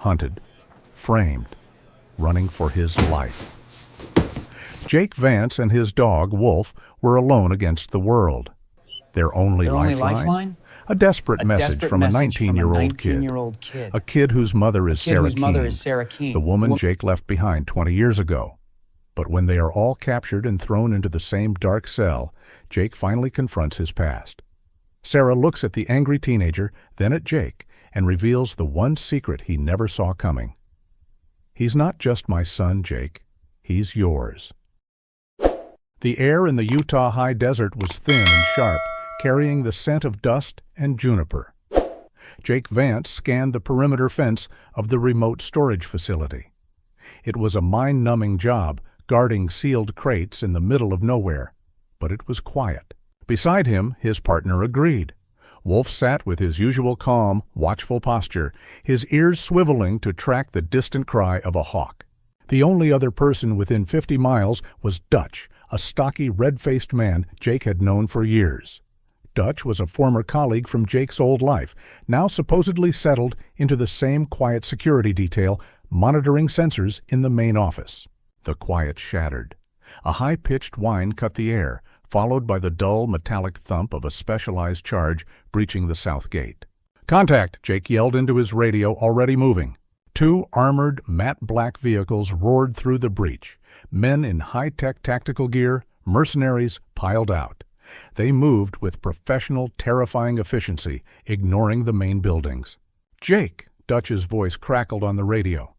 hunted, framed, running for his life. Jake Vance and his dog, Wolf, were alone against the world. Their only lifeline? A desperate message from a 19-year-old kid. A kid whose mother is Sarah Keene, the woman Jake left behind 20 years ago. But when they are all captured and thrown into the same dark cell, Jake finally confronts his past. Sarah looks at the angry teenager, then at Jake, and reveals the one secret he never saw coming. He's not just my son, Jake. He's yours. The air in the Utah high desert was thin and sharp, carrying the scent of dust and juniper. Jake Vance scanned the perimeter fence of the remote storage facility. It was a mind-numbing job, guarding sealed crates in the middle of nowhere, but it was quiet. Beside him, his partner agreed. Wolf sat with his usual calm, watchful posture, his ears swiveling to track the distant cry of a hawk. The only other person within 50 miles was Dutch, a stocky, red-faced man Jake had known for years. Dutch was a former colleague from Jake's old life, now supposedly settled into the same quiet security detail, monitoring sensors in the main office. The quiet shattered. A high-pitched whine cut the air, followed by the dull, metallic thump of a specialized charge breaching the south gate. "Contact!" Jake yelled into his radio, already moving. 2 armored, matte-black vehicles roared through the breach. Men in high-tech tactical gear, mercenaries, piled out. They moved with professional, terrifying efficiency, ignoring the main buildings. "Jake!" Dutch's voice crackled on the radio.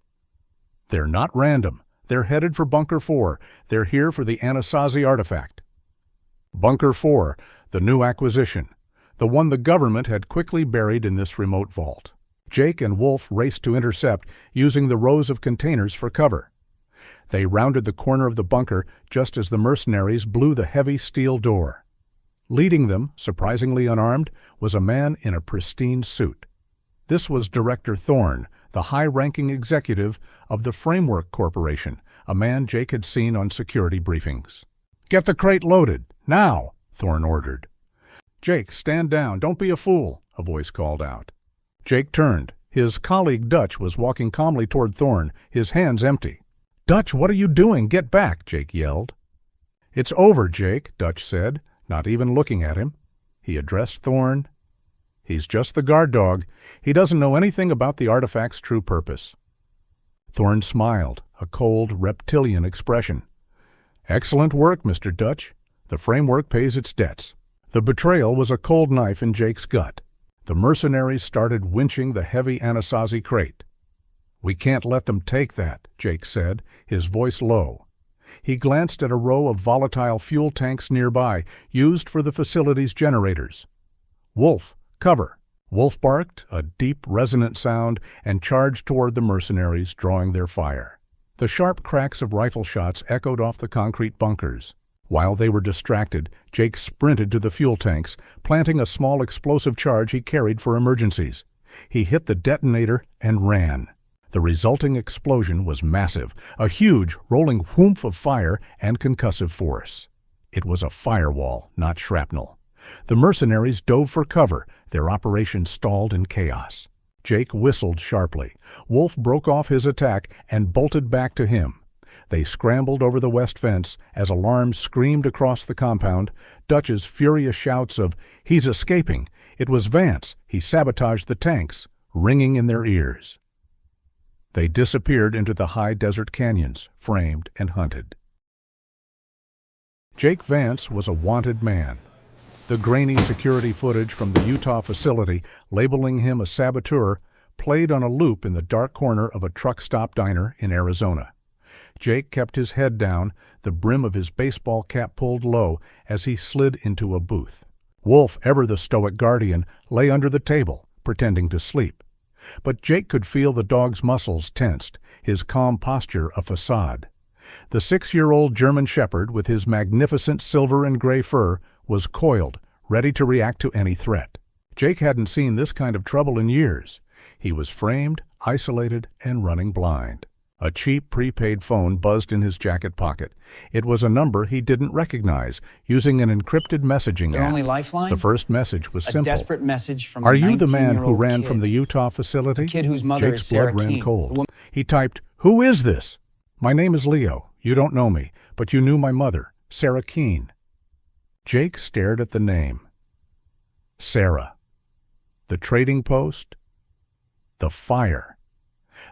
"They're not random. They're headed for Bunker 4. They're here for the Anasazi artifact." Bunker 4, the new acquisition, the one the government had quickly buried in this remote vault. Jake and Wolf raced to intercept, using the rows of containers for cover. They rounded the corner of the bunker just as the mercenaries blew the heavy steel door. Leading them, surprisingly unarmed, was a man in a pristine suit. This was Director Thorne, the high-ranking executive of the Framework Corporation, a man Jake had seen on security briefings. "Get the crate loaded, now!" Thorne ordered. "Jake, stand down. Don't be a fool," a voice called out. Jake turned. His colleague Dutch was walking calmly toward Thorne, his hands empty. "Dutch, what are you doing? Get back!" Jake yelled. "It's over, Jake," Dutch said, not even looking at him. He addressed Thorne. "He's just the guard dog. He doesn't know anything about the artifact's true purpose." Thorne smiled, a cold, reptilian expression. "Excellent work, Mr. Dutch. The framework pays its debts." The betrayal was a cold knife in Jake's gut. The mercenaries started winching the heavy Anasazi crate. "We can't let them take that," Jake said, his voice low. He glanced at a row of volatile fuel tanks nearby, used for the facility's generators. "Wolf, cover!" Wolf barked, a deep, resonant sound, and charged toward the mercenaries, drawing their fire. The sharp cracks of rifle shots echoed off the concrete bunkers. While they were distracted, Jake sprinted to the fuel tanks, planting a small explosive charge he carried for emergencies. He hit the detonator and ran. The resulting explosion was massive, a huge, rolling whoomph of fire and concussive force. It was a firewall, not shrapnel. The mercenaries dove for cover, their operation stalled in chaos. Jake whistled sharply. Wolf broke off his attack and bolted back to him. They scrambled over the west fence as alarms screamed across the compound, Dutch's furious shouts of, "He's escaping! It was Vance! He sabotaged the tanks!" ringing in their ears. They disappeared into the high desert canyons, framed and hunted. Jake Vance was a wanted man. The grainy security footage from the Utah facility, labeling him a saboteur, played on a loop in the dark corner of a truck stop diner in Arizona. Jake kept his head down, the brim of his baseball cap pulled low as he slid into a booth. Wolf, ever the stoic guardian, lay under the table, pretending to sleep. But Jake could feel the dog's muscles tensed, his calm posture a facade. The 6-year-old German Shepherd, with his magnificent silver and gray fur, was coiled, ready to react to any threat. Jake hadn't seen this kind of trouble in years. He was framed, isolated, and running blind. A cheap prepaid phone buzzed in his jacket pocket. It was a number he didn't recognize, using an encrypted messaging Their app. only lifeline? The first message was simple. A desperate message from Are a you the man 19-year-old who ran kid. from the Utah facility? A kid whose mother Jake's is Sarah blood ran Keene. cold. He typed, "Who is this?" "My name is Leo. You don't know me, but you knew my mother, Sarah Keene." Jake stared at the name. Sarah. The trading post. The fire.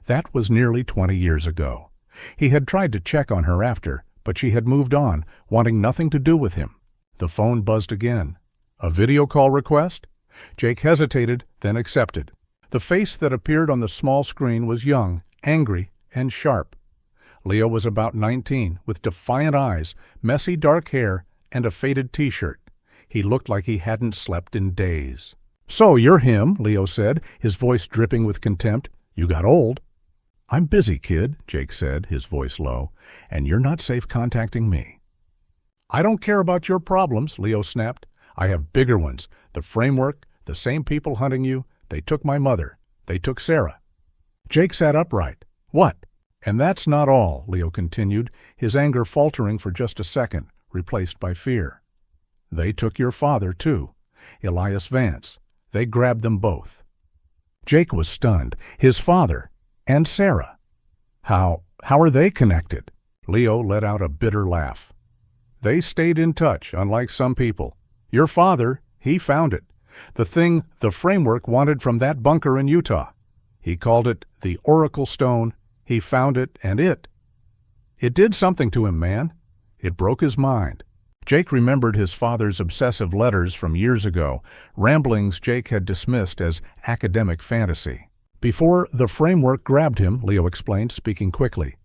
That was nearly 20 years ago. He had tried to check on her after, but she had moved on, wanting nothing to do with him. The phone buzzed again. A video call request? Jake hesitated, then accepted. The face that appeared on the small screen was young, angry, and sharp. Leo was about 19, with defiant eyes, messy dark hair, and a faded t-shirt. He looked like he hadn't slept in days. "So you're him," Leo said, his voice dripping with contempt. "You got old." "I'm busy, kid," Jake said, his voice low, "and you're not safe contacting me." "I don't care about your problems," Leo snapped. "I have bigger ones. The framework, the same people hunting you. They took my mother. They took Sarah." Jake sat upright. "What?" "And that's not all," Leo continued, his anger faltering for just a second, replaced by fear. "They took your father, too. Elias Vance. They grabbed them both." Jake was stunned. His father and Sarah. How are they connected? Leo let out a bitter laugh. "They stayed in touch, unlike some people. Your father, he found it. The thing the framework wanted from that bunker in Utah. He called it the Oracle Stone. He found it, and it did something to him, man. It broke his mind." Jake remembered his father's obsessive letters from years ago, ramblings Jake had dismissed as academic fantasy. "Before the framework grabbed him," Leo explained, speaking quickly,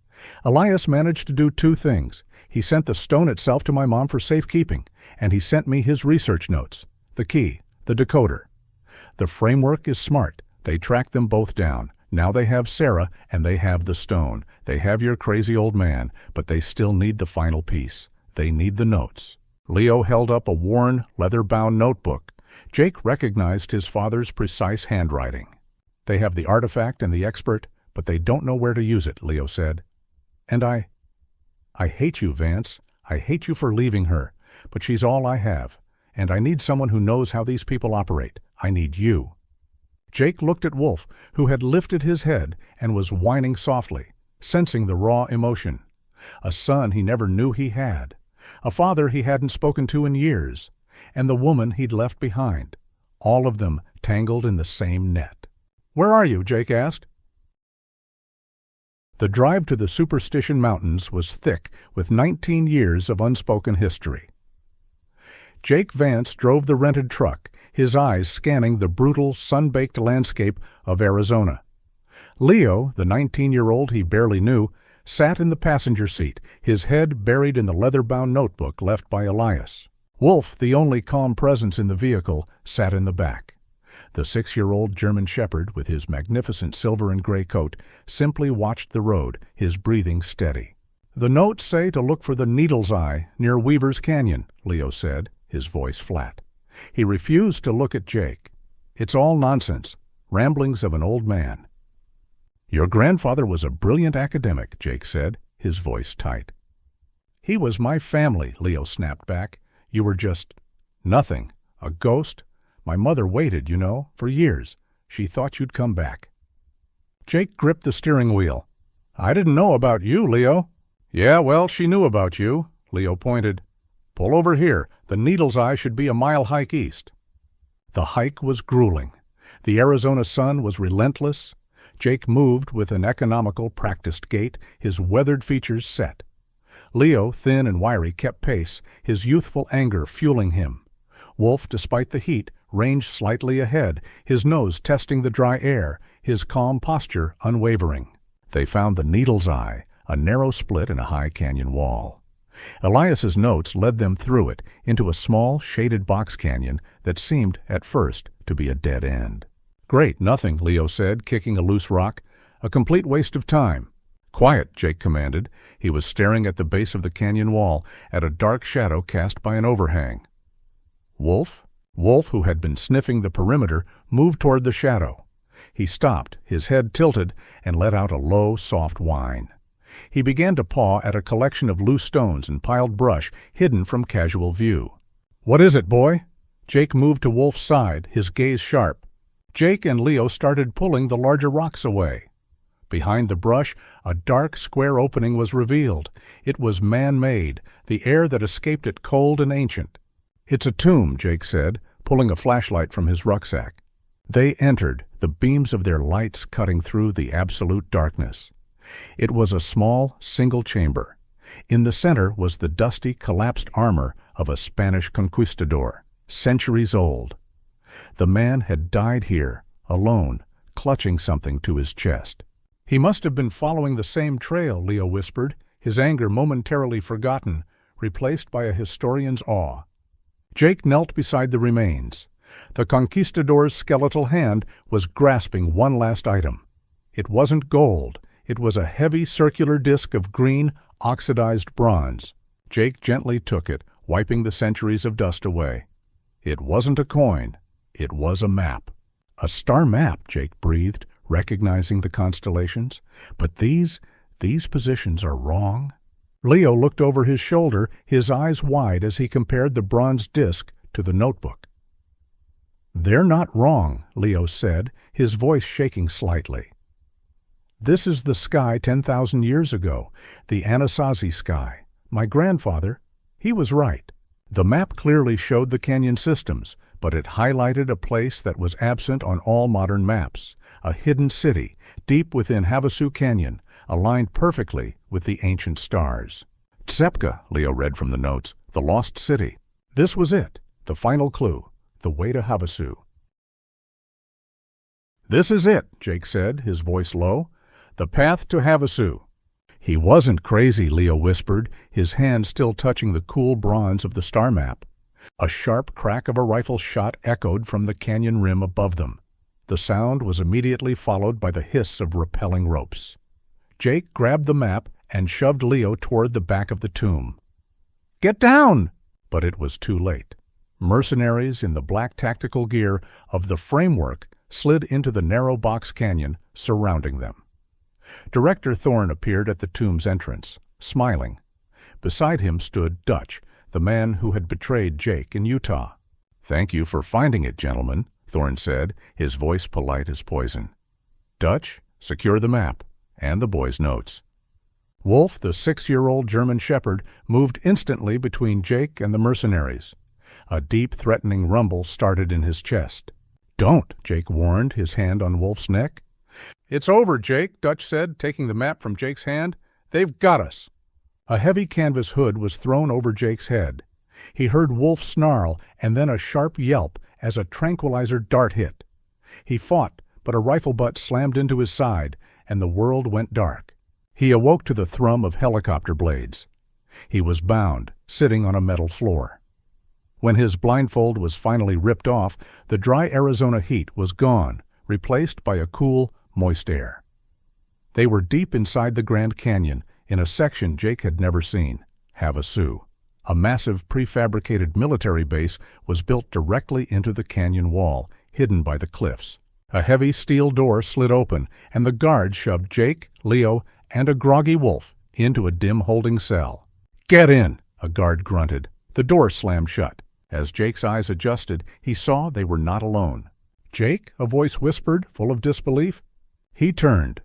"Elias managed to do two things. He sent the stone itself to my mom for safekeeping, and he sent me his research notes, the key, the decoder. The framework is smart. They tracked them both down. Now they have Sarah, and they have the stone. They have your crazy old man, but they still need the final piece. They need the notes." Leo held up a worn, leather-bound notebook. Jake recognized his father's precise handwriting. "They have the artifact and the expert, but they don't know where to use it," Leo said. "And I hate you, Vance. I hate you for leaving her, but she's all I have. And I need someone who knows how these people operate. I need you." Jake looked at Wolf, who had lifted his head and was whining softly, sensing the raw emotion. A son he never knew he had. A father he hadn't spoken to in years. And the woman he'd left behind. All of them tangled in the same net. "Where are you?" Jake asked. The drive to the Superstition Mountains was thick with 19 years of unspoken history. Jake Vance drove the rented truck, his eyes scanning the brutal, sun-baked landscape of Arizona. Leo, the 19-year-old he barely knew, sat in the passenger seat, his head buried in the leather-bound notebook left by Elias. Wolf, the only calm presence in the vehicle, sat in the back. The 6-year-old German shepherd, with his magnificent silver and gray coat, simply watched the road, his breathing steady. "The notes say to look for the Needle's Eye near Weaver's Canyon," Leo said, his voice flat. He refused to look at Jake. "It's all nonsense, ramblings of an old man." "Your grandfather was a brilliant academic," Jake said, his voice tight. "He was my family," Leo snapped back. "You were just nothing, a ghost. My mother waited, for years. She thought you'd come back." Jake gripped the steering wheel. "I didn't know about you, Leo." "Yeah, well, she knew about you," Leo pointed. "Pull over here. The Needle's Eye should be a mile hike east." The hike was grueling. The Arizona sun was relentless. Jake moved with an economical, practiced gait, his weathered features set. Leo, thin and wiry, kept pace, his youthful anger fueling him. Wolf, despite the heat, ranged slightly ahead, his nose testing the dry air, his calm posture unwavering. They found the Needle's Eye, a narrow split in a high canyon wall. Elias's notes led them through it, into a small, shaded box canyon that seemed, at first, to be a dead end. "Great, nothing," Leo said, kicking a loose rock. "A complete waste of time." "Quiet," Jake commanded. He was staring at the base of the canyon wall, at a dark shadow cast by an overhang. Wolf? Wolf, who had been sniffing the perimeter, moved toward the shadow. He stopped, his head tilted, and let out a low, soft whine. He began to paw at a collection of loose stones and piled brush hidden from casual view. "What is it, boy?" Jake moved to Wolf's side, his gaze sharp. Jake and Leo started pulling the larger rocks away. Behind the brush, a dark, square opening was revealed. It was man-made, the air that escaped it cold and ancient. "It's a tomb," Jake said, pulling a flashlight from his rucksack. They entered, the beams of their lights cutting through the absolute darkness. It was a small, single chamber. In the center was the dusty, collapsed armor of a Spanish conquistador, centuries old. The man had died here, alone, clutching something to his chest. "He must have been following the same trail," Leo whispered, his anger momentarily forgotten, replaced by a historian's awe. Jake knelt beside the remains. The conquistador's skeletal hand was grasping one last item. It wasn't gold. It was a heavy circular disc of green, oxidized bronze. Jake gently took it, wiping the centuries of dust away. It wasn't a coin. It was a map. "A star map," Jake breathed, recognizing the constellations. "But these positions are wrong." Leo looked over his shoulder, his eyes wide as he compared the bronze disc to the notebook. "They're not wrong," Leo said, his voice shaking slightly. "This is the sky 10,000 years ago, the Anasazi sky. My grandfather, he was right." The map clearly showed the canyon systems, but it highlighted a place that was absent on all modern maps, a hidden city deep within Havasu Canyon, aligned perfectly with the ancient stars. "Tsepka," Leo read from the notes, "the lost city." This was it, the final clue, the way to Havasu. "This is it," Jake said, his voice low. "The path to Havasu." "He wasn't crazy," Leo whispered, his hand still touching the cool bronze of the star map. A sharp crack of a rifle shot echoed from the canyon rim above them. The sound was immediately followed by the hiss of rappelling ropes. Jake grabbed the map and shoved Leo toward the back of the tomb. "Get down!" But it was too late. Mercenaries in the black tactical gear of the framework slid into the narrow box canyon surrounding them. Director Thorne appeared at the tomb's entrance, smiling. Beside him stood Dutch, the man who had betrayed Jake in Utah. "Thank you for finding it, gentlemen," Thorne said, his voice polite as poison. "Dutch, secure the map and the boy's notes." Wolf, the 6-year-old German shepherd, moved instantly between Jake and the mercenaries. A deep, threatening rumble started in his chest. "Don't," Jake warned, his hand on Wolf's neck. "It's over, Jake," Dutch said, taking the map from Jake's hand. "They've got us." A heavy canvas hood was thrown over Jake's head. He heard Wolf snarl and then a sharp yelp as a tranquilizer dart hit. He fought, but a rifle butt slammed into his side, and the world went dark. He awoke to the thrum of helicopter blades. He was bound, sitting on a metal floor. When his blindfold was finally ripped off, the dry Arizona heat was gone, replaced by a cool, moist air. They were deep inside the Grand Canyon, in a section Jake had never seen, Havasu. A massive prefabricated military base was built directly into the canyon wall, hidden by the cliffs. A heavy steel door slid open, and the guards shoved Jake, Leo, and a groggy Wolf into a dim holding cell. "Get in," a guard grunted. The door slammed shut. As Jake's eyes adjusted, he saw they were not alone. "Jake?" a voice whispered, full of disbelief. He turned.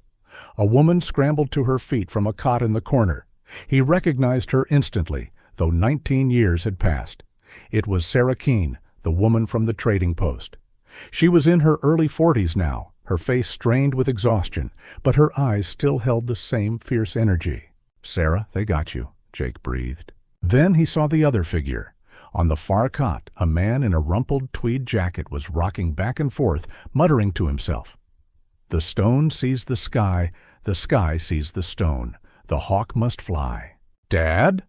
A woman scrambled to her feet from a cot in the corner. He recognized her instantly, though 19 years had passed. It was Sarah Keene, the woman from the trading post. She was in her early 40s now, her face strained with exhaustion, but her eyes still held the same fierce energy. "Sarah, they got you," Jake breathed. Then he saw the other figure. On the far cot, a man in a rumpled tweed jacket was rocking back and forth, muttering to himself. "The stone sees the sky sees the stone. The hawk must fly." "Dad?"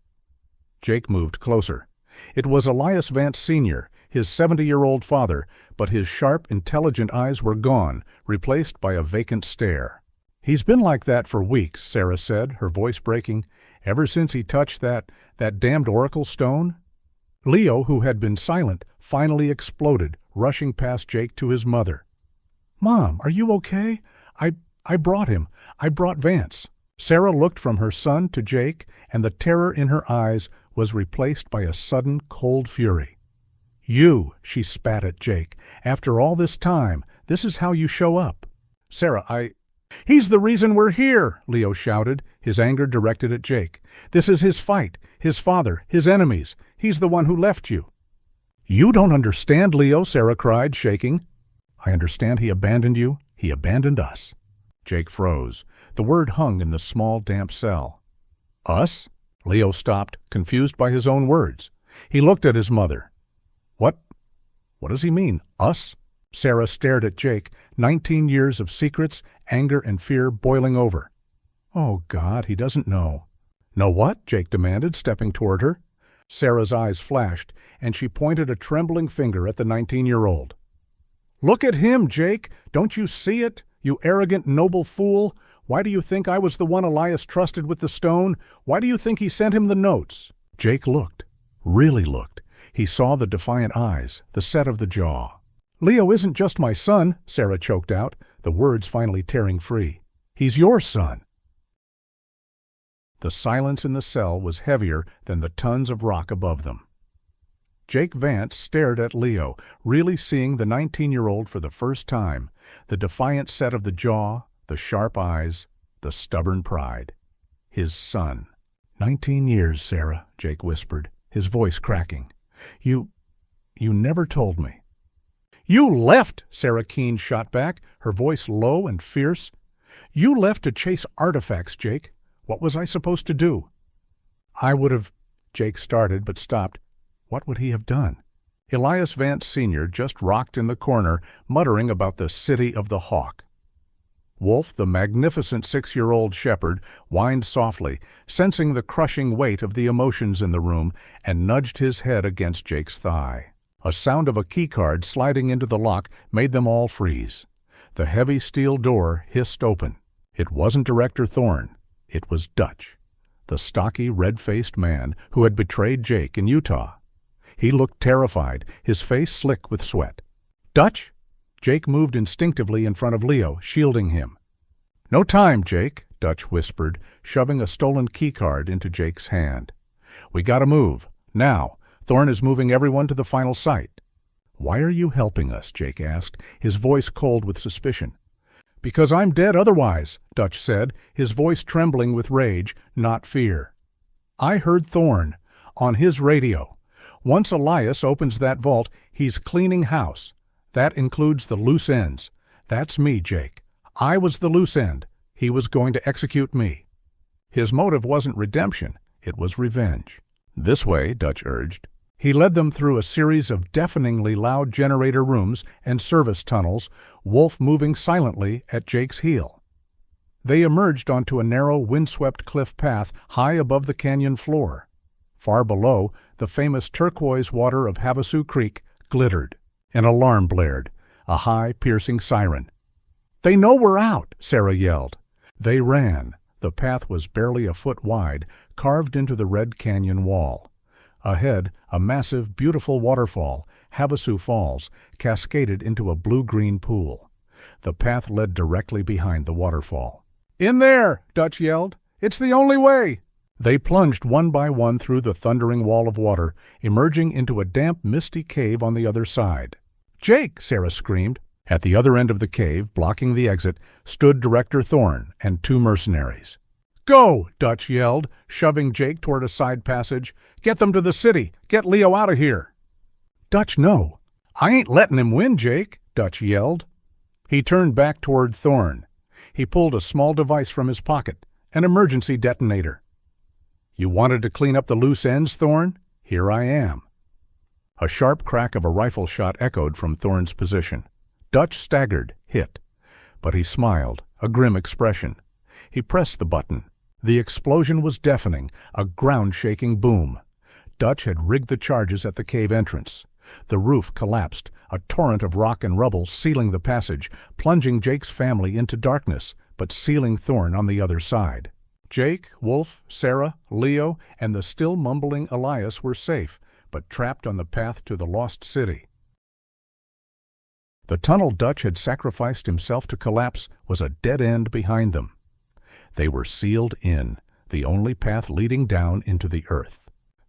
Jake moved closer. It was Elias Vance Sr., his 70-year-old father, but his sharp, intelligent eyes were gone, replaced by a vacant stare. "He's been like that for weeks," Sarah said, her voice breaking, "ever since he touched that damned oracle stone." Leo, who had been silent, finally exploded, rushing past Jake to his mother. Mom, are you okay? I brought him. I brought Vance. Sarah looked from her son to Jake, and the terror in her eyes was replaced by a sudden cold fury. You, she spat at Jake. After all this time, this is how you show up. Sarah, He's the reason we're here, Leo shouted, his anger directed at Jake. This is his fight, his father, his enemies. He's the one who left you. You don't understand, Leo, Sarah cried, shaking. I understand he abandoned you. He abandoned us. Jake froze. The word hung in the small, damp cell. Us? Leo stopped, confused by his own words. He looked at his mother. What does he mean, us? Sarah stared at Jake, 19 years of secrets, anger, and fear boiling over. Oh, God, he doesn't know. Know what? Jake demanded, stepping toward her. Sarah's eyes flashed, and she pointed a trembling finger at the 19-year-old. Look at him, Jake! Don't you see it? You arrogant, noble fool! Why do you think I was the one Elias trusted with the stone? Why do you think he sent him the notes? Jake looked, really looked. He saw the defiant eyes, the set of the jaw. Leo isn't just my son, Sarah choked out, the words finally tearing free. He's your son. The silence in the cell was heavier than the tons of rock above them. Jake Vance stared at Leo, really seeing the 19-year-old for the first time, the defiant set of the jaw, the sharp eyes, the stubborn pride. His son. 19 years, Sarah, Jake whispered, his voice cracking. You never told me. You left, Sarah Keene shot back, her voice low and fierce. You left to chase artifacts, Jake. What was I supposed to do? I would have, Jake started but stopped. What would he have done? Elias Vance Sr. just rocked in the corner, muttering about the city of the hawk. Wolf, the magnificent 6-year-old shepherd, whined softly, sensing the crushing weight of the emotions in the room, and nudged his head against Jake's thigh. A sound of a keycard sliding into the lock made them all freeze. The heavy steel door hissed open. It wasn't Director Thorne. It was Dutch, the stocky, red-faced man who had betrayed Jake in Utah. He looked terrified, his face slick with sweat. Dutch? Jake moved instinctively in front of Leo, shielding him. No time, Jake, Dutch whispered, shoving a stolen keycard into Jake's hand. We gotta move. Now. Thorne is moving everyone to the final site. Why are you helping us? Jake asked, his voice cold with suspicion. Because I'm dead otherwise, Dutch said, his voice trembling with rage, not fear. I heard Thorne, on his radio. Once Elias opens that vault, he's cleaning house. That includes the loose ends. That's me, Jake. I was the loose end. He was going to execute me. His motive wasn't redemption, it was revenge. This way, Dutch urged. He led them through a series of deafeningly loud generator rooms and service tunnels, Wolf moving silently at Jake's heel. They emerged onto a narrow, windswept cliff path high above the canyon floor. Far below, the famous turquoise water of Havasu Creek glittered. An alarm blared, a high, piercing siren. They know we're out, Sarah yelled. They ran. The path was barely a foot wide, carved into the red canyon wall. Ahead, a massive, beautiful waterfall, Havasu Falls, cascaded into a blue-green pool. The path led directly behind the waterfall. In there, Dutch yelled. It's the only way. They plunged one by one through the thundering wall of water, emerging into a damp, misty cave on the other side. Jake, Sarah screamed. At the other end of the cave, blocking the exit, stood Director Thorne and 2 mercenaries. Go, Dutch yelled, shoving Jake toward a side passage. Get them to the city. Get Leo out of here. Dutch, no. I ain't letting him win, Jake, Dutch yelled. He turned back toward Thorne. He pulled a small device from his pocket, an emergency detonator. You wanted to clean up the loose ends, Thorne? Here I am. A sharp crack of a rifle shot echoed from Thorne's position. Dutch staggered, hit. But he smiled, a grim expression. He pressed the button. The explosion was deafening, a ground-shaking boom. Dutch had rigged the charges at the cave entrance. The roof collapsed, a torrent of rock and rubble sealing the passage, plunging Jake's family into darkness, but sealing Thorne on the other side. Jake, Wolf, Sarah, Leo, and the still mumbling Elias were safe, but trapped on the path to the lost city. The tunnel Dutch had sacrificed himself to collapse was a dead end behind them. They were sealed in, the only path leading down into the earth.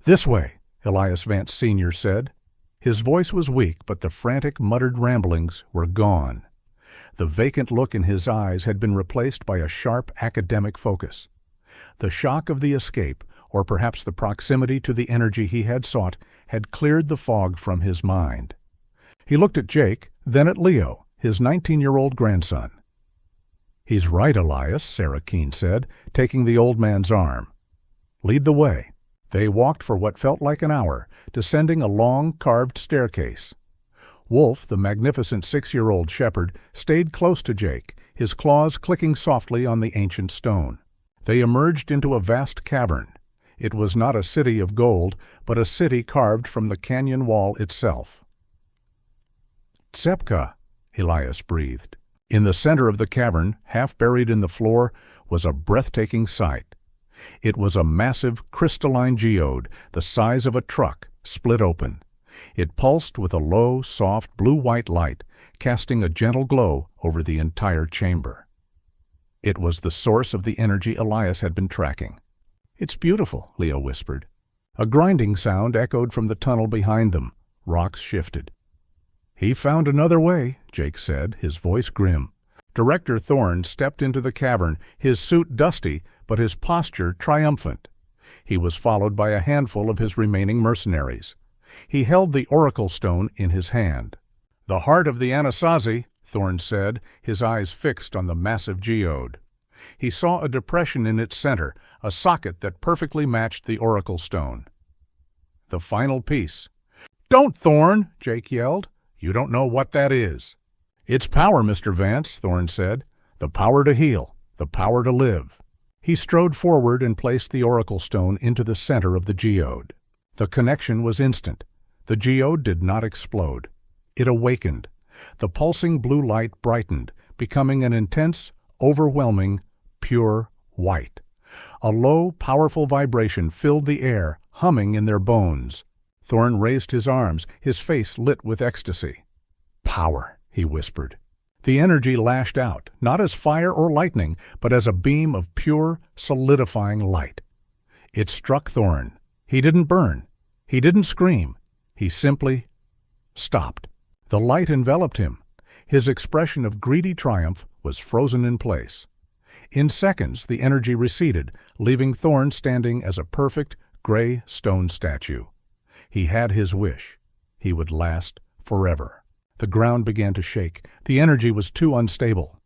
"This way," Elias Vance Sr. said. His voice was weak, but the frantic, muttered ramblings were gone. The vacant look in his eyes had been replaced by a sharp academic focus. The shock of the escape, or perhaps the proximity to the energy he had sought, had cleared the fog from his mind. He looked at Jake, then at Leo, his 19-year-old grandson. "He's right, Elias," Sarah Keene said, taking the old man's arm. "Lead the way." They walked for what felt like an hour, descending a long, carved staircase. Wolf, the magnificent 6-year-old shepherd, stayed close to Jake, his claws clicking softly on the ancient stone. They emerged into a vast cavern. It was not a city of gold, but a city carved from the canyon wall itself. "Tsepka," Elias breathed. In the center of the cavern, half buried in the floor, was a breathtaking sight. It was a massive, crystalline geode, the size of a truck, split open. It pulsed with a low, soft, blue-white light, casting a gentle glow over the entire chamber. It was the source of the energy Elias had been tracking. "It's beautiful," Leo whispered. A grinding sound echoed from the tunnel behind them. Rocks shifted. "He found another way," Jake said, his voice grim. Director Thorne stepped into the cavern, his suit dusty, but his posture triumphant. He was followed by a handful of his remaining mercenaries. He held the oracle stone in his hand. "The heart of the Anasazi," Thorne said, his eyes fixed on the massive geode. He saw a depression in its center, a socket that perfectly matched the oracle stone. "The final piece." "Don't, Thorne!" Jake yelled. "You don't know what that is." "It's power, Mr. Vance," Thorne said. "The power to heal, the power to live." He strode forward and placed the oracle stone into the center of the geode. The connection was instant. The geode did not explode. It awakened. The pulsing blue light brightened, becoming an intense, overwhelming, pure white. A low, powerful vibration filled the air, humming in their bones. Thorne raised his arms, his face lit with ecstasy. "Power," he whispered. The energy lashed out, not as fire or lightning, but as a beam of pure, solidifying light. It struck Thorne. He didn't burn. He didn't scream. He simply stopped. The light enveloped him. His expression of greedy triumph was frozen in place. In seconds, the energy receded, leaving Thorne standing as a perfect, gray stone statue. He had his wish. He would last forever. The ground began to shake. The energy was too unstable.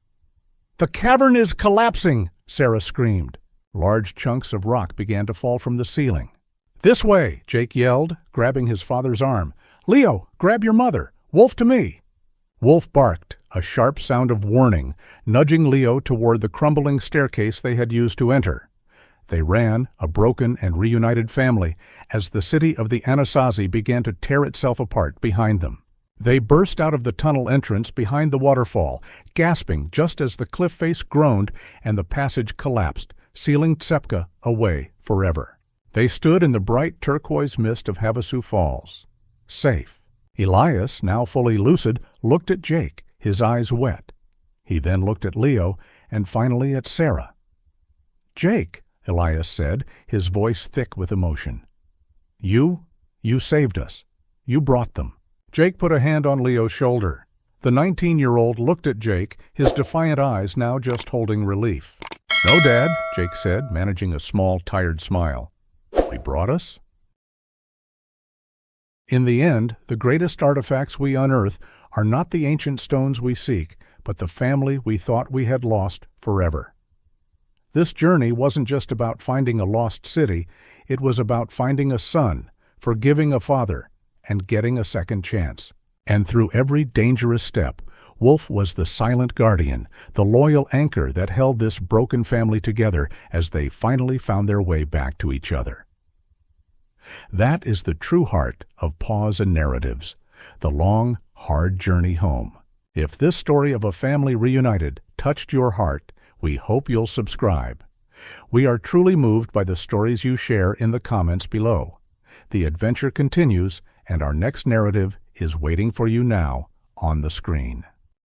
"The cavern is collapsing!" Sarah screamed. Large chunks of rock began to fall from the ceiling. "This way!" Jake yelled, grabbing his father's arm. "Leo, grab your mother! Wolf to me!" Wolf barked, a sharp sound of warning, nudging Leo toward the crumbling staircase they had used to enter. They ran, a broken and reunited family, as the city of the Anasazi began to tear itself apart behind them. They burst out of the tunnel entrance behind the waterfall, gasping just as the cliff face groaned and the passage collapsed, sealing Tsepka away forever. They stood in the bright turquoise mist of Havasu Falls. Safe. Elias, now fully lucid, looked at Jake, his eyes wet. He then looked at Leo, and finally at Sarah. "Jake," Elias said, his voice thick with emotion. You saved us. You brought them." Jake put a hand on Leo's shoulder. The 19-year-old looked at Jake, his defiant eyes now just holding relief. "No, Dad," Jake said, managing a small, tired smile. "We brought us?" In the end, the greatest artifacts we unearth are not the ancient stones we seek, but the family we thought we had lost forever. This journey wasn't just about finding a lost city, it was about finding a son, forgiving a father, and getting a second chance. And through every dangerous step, Wolf was the silent guardian, the loyal anchor that held this broken family together as they finally found their way back to each other. That is the true heart of Paws and Narratives, the long, hard journey home. If this story of a family reunited touched your heart, we hope you'll subscribe. We are truly moved by the stories you share in the comments below. The adventure continues, and our next narrative is waiting for you now on the screen.